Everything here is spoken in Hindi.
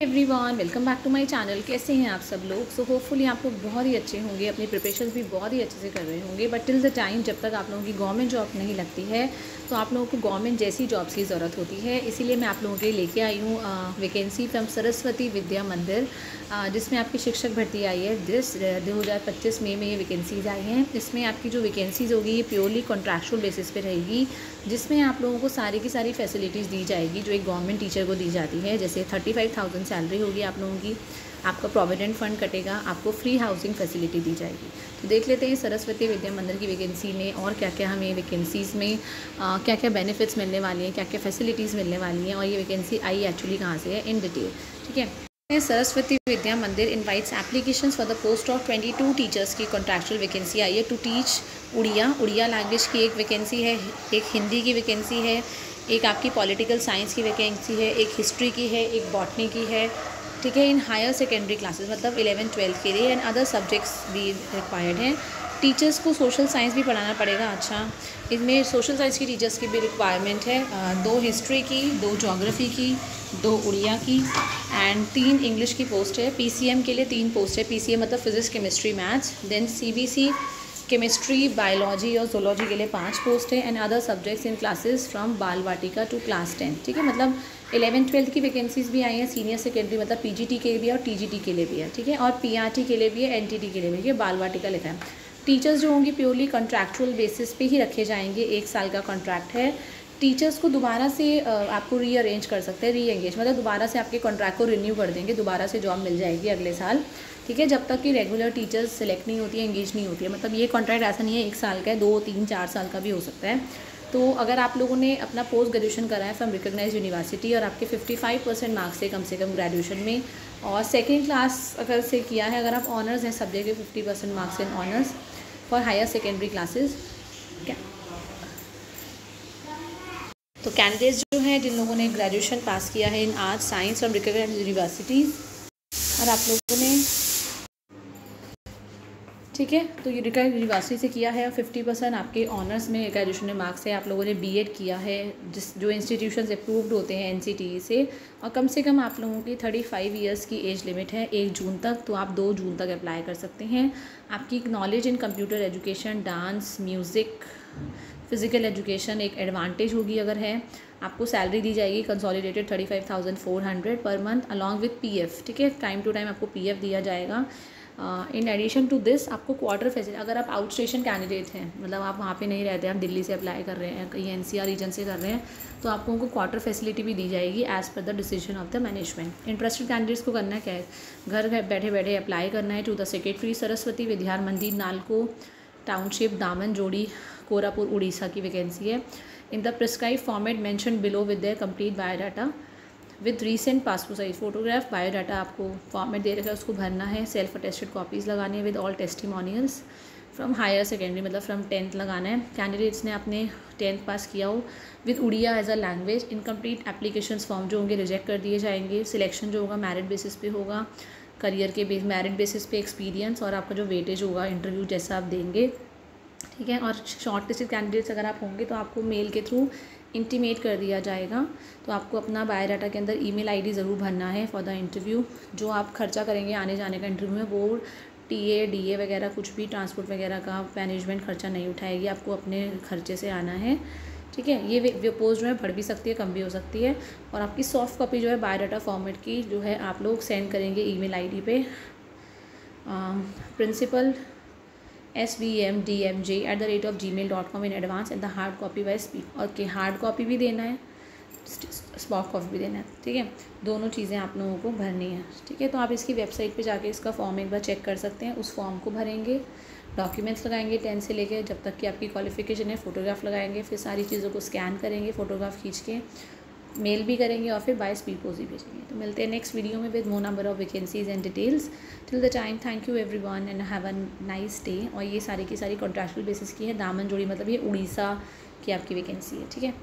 Everyone, welcome back to my channel. कैसे हैं आप सब लोग? सो होपफुली आप लोग बहुत ही अच्छे होंगे, अपनी प्रिपरेशन भी बहुत ही अच्छे से कर रहे होंगे। बट टिल द टाइम जब तक आप लोगों की गवर्नमेंट जॉब नहीं लगती है तो आप लोगों को गवर्नमेंट जैसी जॉब्स की ज़रूरत होती है। इसीलिए मैं आप लोगों के लिए लेके आई हूँ वैकेंसी फ्रॉम सरस्वती विद्या मंदिर, जिसमें आपकी शिक्षक भर्ती आई है। 2025 में ये वैकेंसीज़ आई हैं। इसमें आपकी जो वैकेंसीज़ होगी ये प्योरली कॉन्ट्रैक्चुअल बेसिस पे रहेगी, जिसमें आप लोगों को सारी की सारी फैसिलिटीज़ दी जाएगी जो एक गवर्नमेंट टीचर को दी जाती है। जैसे 35,000 सैलरी होगी आप लोगों की, आपका प्रोविडेंट फंड कटेगा, आपको फ्री हाउसिंग फैसिलिटी दी जाएगी। तो देख लेते हैं सरस्वती विद्या मंदिर की वैकेंसी में और क्या क्या हमें वैकेंसीज़ में क्या क्या बेनिफिट्स मिलने वाली हैं, क्या क्या फैसिलिटीज़ मिलने वाली हैं और ये वैकेंसी आई एक्चुअली कहाँ से है इन डिटेल। ठीक है। सरस्वती विद्या मंदिर invites applications for the post of 22 teachers की कॉन्ट्रैक्चुअल वैकेंसी आई है टू टीच उड़िया लैंग्वेज की एक वैकेंसी है, एक हिंदी की वैकेंसी है, एक आपकी पॉलिटिकल साइंस की वैकेंसी है, एक हिस्ट्री की है, एक बॉटनी की है। ठीक है। इन हायर सेकेंडरी क्लासेस मतलब 11-12 के लिए एंड अदर सब्जेक्ट्स भी रिक्वायर्ड हैं। टीचर्स को सोशल साइंस भी पढ़ाना पड़ेगा। अच्छा, इनमें सोशल साइंस की टीचर्स की भी रिक्वायरमेंट है, 2 हिस्ट्री की, 2 ज्योग्राफी की, 2 उड़िया की एंड 3 इंग्लिश की पोस्ट है। पीसीएम के लिए 3 पोस्ट है। पीसीएम मतलब physics, chemistry, maths. Then CBZ chemistry, biology और जोलॉजी के लिए 5 पोस्ट है and other subjects in classes from Bal Vatika to class 10। ठीक है। मतलब 11-12 की वैकेंसीज भी आई हैं। सीनियर सेकेंडरी मतलब पीजीटी के लिए भी है और टीजीटी के लिए भी है। ठीक है। और पीआरटी के लिए भी है, एनटीटी के लिए भी है। बाल वाटिका लिखा है। टीचर्स जो होंगी प्योरली कॉन्ट्रैक्चुअल बेसिस पे ही रखे जाएंगे। 1 साल का कॉन्ट्रैक्ट है। टीचर्स को दोबारा से आपको रीअरेंज कर सकते हैं, रीएंगेज मतलब दोबारा से आपके कॉन्ट्रैक्ट को रिन्यू कर देंगे, दोबारा से जॉब मिल जाएगी अगले साल। ठीक है। जब तक कि रेगुलर टीचर्स सेलेक्ट नहीं होती है, एंगेज नहीं होती है। मतलब ये कॉन्ट्रैक्ट ऐसा नहीं है 1 साल का है, 2, 3, 4 साल का भी हो सकता है। तो अगर आप लोगों ने अपना पोस्ट ग्रेजुएशन करा है फ्रॉम रिकॉग्नाइज्ड यूनिवर्सिटी और आपके 55% मार्क्स से कम ग्रेजुएशन में और सेकेंड क्लास अगर से किया है, अगर आप ऑनर्स हैं सब्जेक्ट के 50% marks in honours for higher secondary classes. क्या तो कैंडिडेट्स जो हैं जिन लोगों ने ग्रेजुएशन पास किया है in arts science from recognised universities और आप लोगों ने, ठीक है, तो ये रिकॉग्नाइज्ड यूनिवर्सिटी से किया है और 50% आपके ऑनर्स में ग्रेजुएशन में मार्क्स है, आप लोगों ने बीएड किया है जो इंस्टीट्यूशंस अप्रूव्ड होते हैं एनसीटीई से, और कम से कम आप लोगों की 35 ईयर्स की एज लिमिट है 1 जून तक। तो आप 2 जून तक अप्लाई कर सकते हैं। आपकी knowledge in computer education, dance, music, physical education एक एडवांटेज होगी अगर है। आपको सैलरी दी जाएगी consolidated 35,400 per month along with PF. ठीक है। टाइम टू टाइम आपको पीएफ दिया जाएगा। इन एडिशन टू दिस आपको क्वार्टर फैसिलिटी, अगर आप आउट स्टेशन कैंडिडेट हैं मतलब आप वहाँ पे नहीं रहते, आप दिल्ली से अप्लाई कर रहे हैं, कहीं एनसीआर रीजन से कर रहे हैं, तो आपको उनको क्वार्टर फैसिलिटी भी दी जाएगी as per the decision of the management. Interested candidates को करना क्या है, घर बैठे बैठे अप्लाई करना है to the secretary, Saraswati Vidya मंदिर, नालको टाउनशिप, दामन जोड़ी, कोरापुर, उड़ीसा की वैकेंसी है। In the prescribe format mention below with their complete biodata with recent passport size photograph. Biodata आपको फॉर्मेट दे रखा है, उसको भरना है। सेल्फ अटेस्टेड कॉपीज़ लगानी है with all testimonials from higher secondary मतलब फ्रॉम 10th लगाना है। कैंडिडेट्स ने अपने 10th पास किया हो with Odia as a language. Incomplete applications form जो होंगे रिजेक्ट कर दिए जाएंगे। सिलेक्शन जो होगा मेरिट बेसिस पे होगा, करियर के मेरिट बेसिस पे एक्सपीरियंस और आपका जो वेटेज होगा इंटरव्यू जैसा आप देंगे। ठीक है। और शॉर्ट लिस्टेड कैंडिडेट्स अगर आप होंगे तो आपको मेल के थ्रू इंटीमेट कर दिया जाएगा। तो आपको अपना बायोडाटा के अंदर ईमेल आईडी ज़रूर भरना है फॉर द इंटरव्यू। जो आप खर्चा करेंगे आने जाने का इंटरव्यू में वो टीए डीए वगैरह कुछ भी ट्रांसपोर्ट वगैरह का मैनेजमेंट खर्चा नहीं उठाएगी, आपको अपने खर्चे से आना है। ठीक है। ये पोस्ट जो है बढ़ भी सकती है, कम भी हो सकती है। और आपकी सॉफ्ट कॉपी जो है बायोडाटा फॉर्मेट की जो है आप लोग सेंड करेंगे ईमेल आईडी पे principal svmdmj@gmail.com in advance and the hard copy by speed. Okay, hard copy भी देना है, सॉफ्ट कॉपी भी देना है। ठीक है। दोनों चीज़ें आप लोगों को भरनी है। ठीक है। तो आप इसकी वेबसाइट पे जाके इसका फॉर्म एक बार चेक कर सकते हैं। उस फॉर्म को भरेंगे, डॉक्यूमेंट्स लगाएंगे 10 से लेकर जब तक कि आपकी क्वालिफिकेशन है, फ़ोटोग्राफ लगाएंगे, फिर सारी चीज़ों को स्कैन करेंगे, फ़ोटोग्राफ खींच के मेल भी करेंगे और फिर बाय स्पीड पोस्ट भी भेजेंगे। तो मिलते हैं नेक्स्ट वीडियो में with more number of vacancies and details. Till the time thank you everyone and have a nice day. और ये सारी की सारी कॉन्ट्रैक्चुअल बेसिस की है। दामन जोड़ी मतलब ये उड़ीसा की आपकी वैकेंसी है। ठीक है।